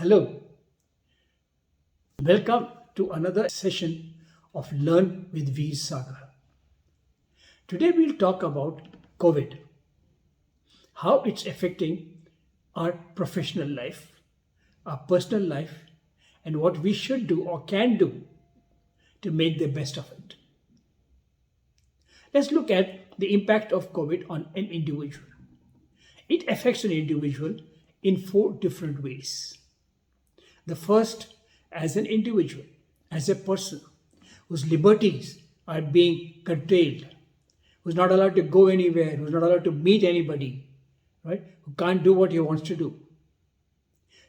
Hello, welcome to another session of Learn with Veer Sagar. Today we'll talk about COVID, how it's affecting our professional life, our personal life, and what we should do or can do to make the best of it. Let's look at the impact of COVID on an individual. It affects an individual in four different ways. The first, as an individual, as a person whose liberties are being curtailed, who's not allowed to go anywhere, who's not allowed to meet anybody, right? Who can't do what he wants to do.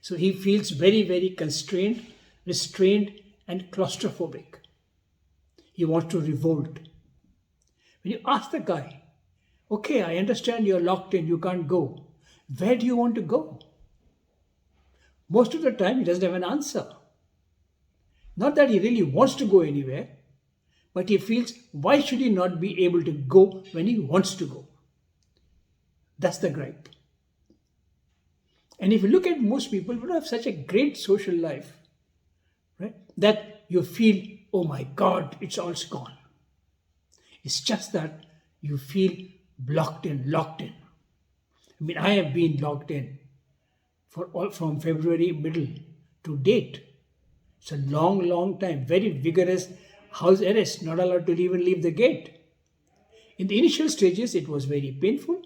So he feels very, very constrained, restrained, and claustrophobic. He wants to revolt. When you ask the guy, okay, I understand you're locked in, you can't go. Where do you want to go? Most of the time, he doesn't have an answer. Not that he really wants to go anywhere, but he feels, why should he not be able to go when he wants to go? That's the gripe. And if you look at most people who have such a great social life, right, that you feel, oh my God, it's all gone. It's just that you feel blocked in, locked in. I mean, I have been locked in from February middle to date. It's a long, long time, very vigorous house arrest, not allowed to even leave the gate. In the initial stages, it was very painful,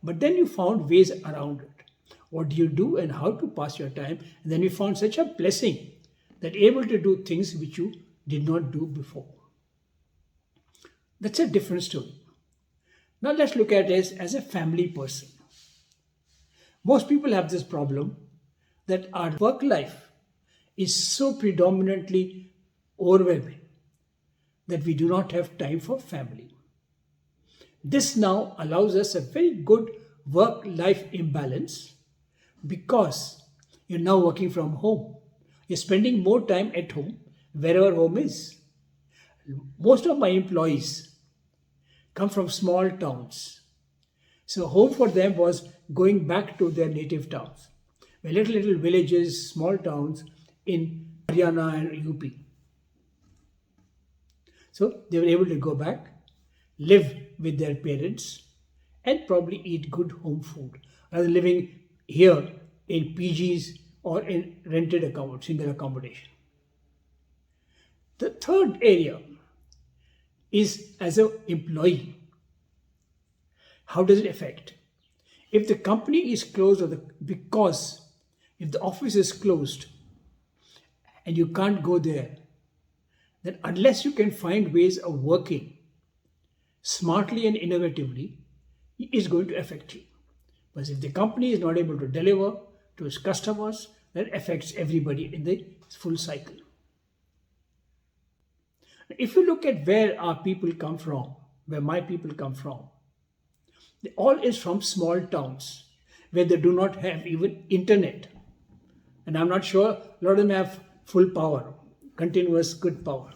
but then you found ways around it. What do you do and how to pass your time? And then you found such a blessing that you're able to do things which you did not do before. That's a different story. Now let's look at it as a family person. Most people have this problem that our work life is so predominantly overwhelming that we do not have time for family. This now allows us a very good work-life imbalance because you're now working from home. You're spending more time at home, wherever home is. Most of my employees come from small towns. So home for them was going back to their native towns. Little villages, small towns in Haryana and UP. So they were able to go back, live with their parents, and probably eat good home food, rather than living here in PGs or in rented single accommodation. The third area is as an employee. How does it affect? If the company is closed if the office is closed and you can't go there, then unless you can find ways of working smartly and innovatively, it is going to affect you. But if the company is not able to deliver to its customers, that affects everybody in the full cycle. If you look at where our people come from, where my people come from, they all is from small towns where they do not have even internet. And I'm not sure a lot of them have full power, continuous good power.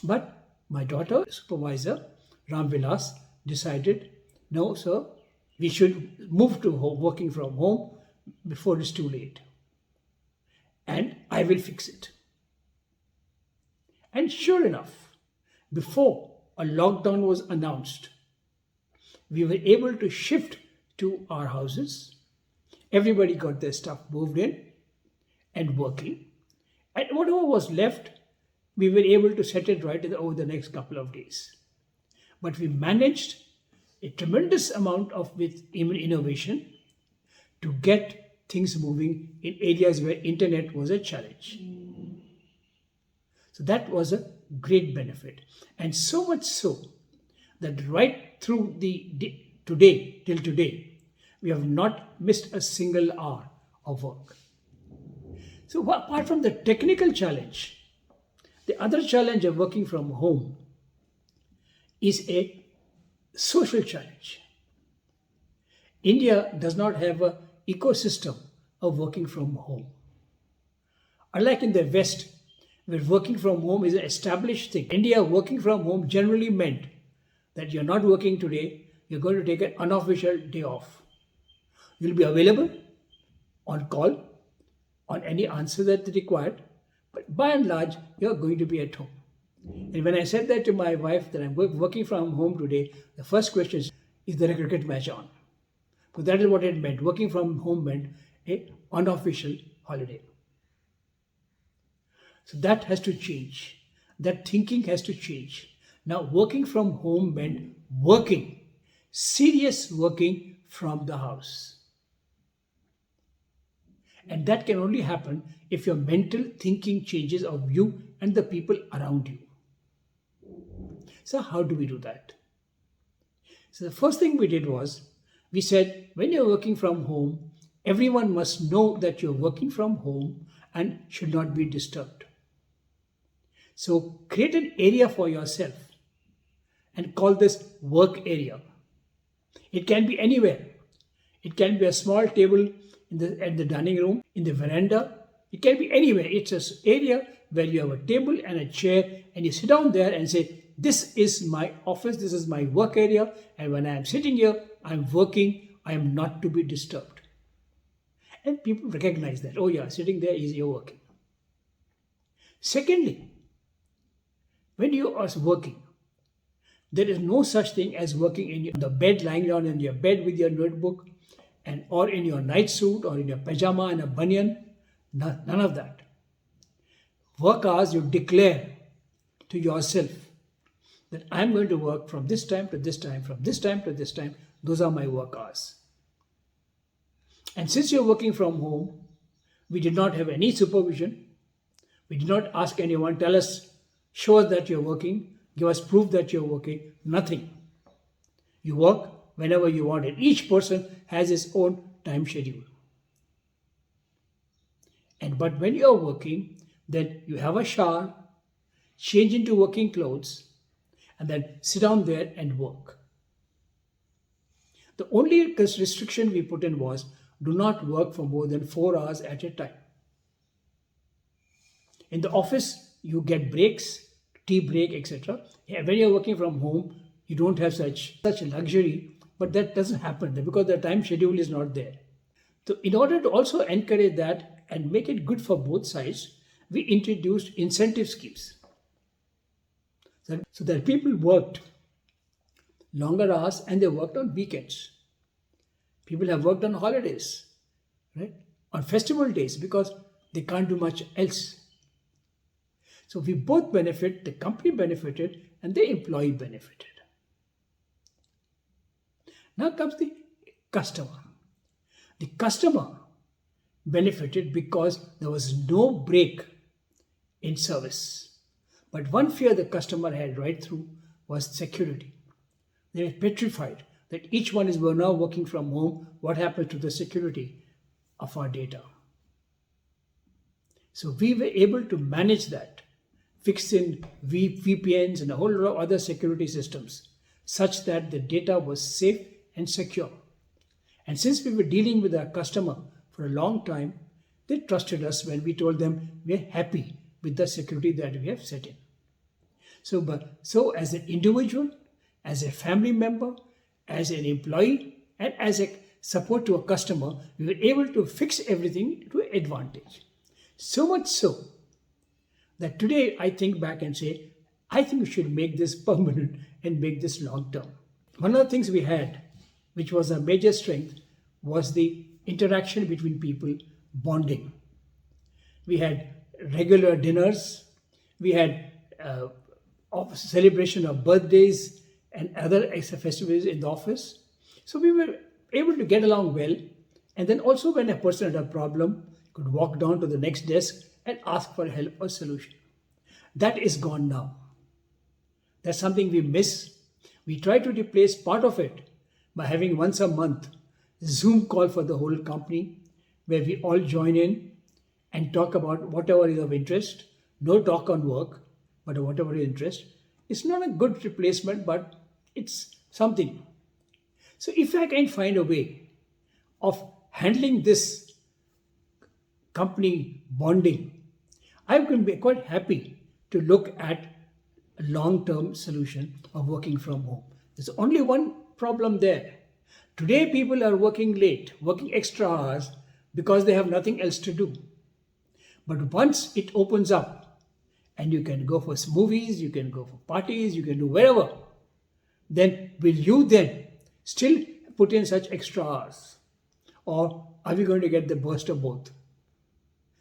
But my daughter, supervisor, Ram Vilas, decided, no, sir, we should move to working from home before it's too late. And I will fix it. And sure enough, before a lockdown was announced, we were able to shift to our houses. Everybody got their stuff moved in and working. And whatever was left, we were able to set it right over the next couple of days. But we managed a tremendous amount with even innovation to get things moving in areas where internet was a challenge. So that was a great benefit. And so much so that right through till today, we have not missed a single hour of work. So apart from the technical challenge, the other challenge of working from home is a social challenge. India does not have an ecosystem of working from home. Unlike in the West, where working from home is an established thing, India working from home generally meant that you're not working today, you're going to take an unofficial day off. You'll be available on call on any answer that is required, but by and large, you're going to be at home. And when I said that to my wife that I'm working from home today, the first question is there a cricket match on? So that is what it meant. Working from home meant a unofficial holiday. So that has to change. That thinking has to change. Now, working from home meant working, serious working from the house. And that can only happen if your mental thinking changes of you and the people around you. So, how do we do that? So, the first thing we did was we said when you're working from home, everyone must know that you're working from home and should not be disturbed. So, create an area for yourself and call this work area. It can be anywhere. It can be a small table at the dining room, in the veranda. It can be anywhere. It's an area where you have a table and a chair and you sit down there and say, this is my office, this is my work area, and when I am sitting here, I'm working, I am not to be disturbed. And people recognize that, oh yeah, sitting there is you're working. Secondly, when you are working, there is no such thing as working in the bed, lying down in your bed with your notebook, or in your night suit, or in your pajama and a banyan. None of that. Work hours you declare to yourself that I'm going to work from this time to this time, from this time to this time. Those are my work hours. And since you're working from home, we did not have any supervision. We did not ask anyone, tell us, show us that you're working, give us proof that you're working. Nothing. You work whenever you want it. Each person has his own time schedule. But when you're working, then you have a shower, change into working clothes, and then sit down there and work. The only restriction we put in was do not work for more than 4 hours at a time. In the office, you get breaks, tea break, etc. When you're working from home, you don't have such a luxury, but that doesn't happen because the time schedule is not there. So in order to also encourage that and make it good for both sides, we introduced incentive schemes. So that people worked longer hours and they worked on weekends. People have worked on holidays, right? On festival days because they can't do much else. So we both benefit, the company benefited and the employee benefited. Now comes the customer. The customer benefited because there was no break in service. But one fear the customer had right through was security. They were petrified that each one is we're now working from home. What happens to the security of our data? So we were able to manage that, fix in VPNs and a whole lot of other security systems such that the data was safe and secure. And since we were dealing with our customer for a long time, they trusted us when we told them we're happy with the security that we have set in. So as an individual, as a family member, as an employee, and as a support to a customer, we were able to fix everything to advantage. So much so that today I think back and say, I think we should make this permanent and make this long term. One of the things we had, which was a major strength, was the interaction between people, bonding. We had regular dinners, we had celebration of birthdays and other festivals in the office. So we were able to get along well. And then also when a person had a problem, could walk down to the next desk and ask for help or solution. That is gone now. That's something we miss. We try to replace part of it by having once a month Zoom call for the whole company where we all join in and talk about whatever is of interest. No talk on work, but whatever is interest. It's not a good replacement, but it's something. So if I can find a way of handling this company bonding, I can be quite happy to look at a long-term solution of working from home. There's only one problem there. Today people are working late, working extra hours because they have nothing else to do. But once it opens up and you can go for movies, you can go for parties, you can do wherever, then will you then still put in such extra hours? Or are we going to get the burst of both?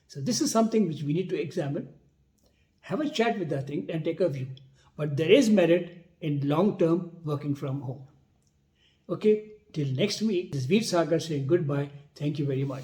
So this is something which we need to examine, have a chat with that thing and take a view. But there is merit in long-term working from home. Okay, till next week, this is Veer Sagar saying goodbye. Thank you very much.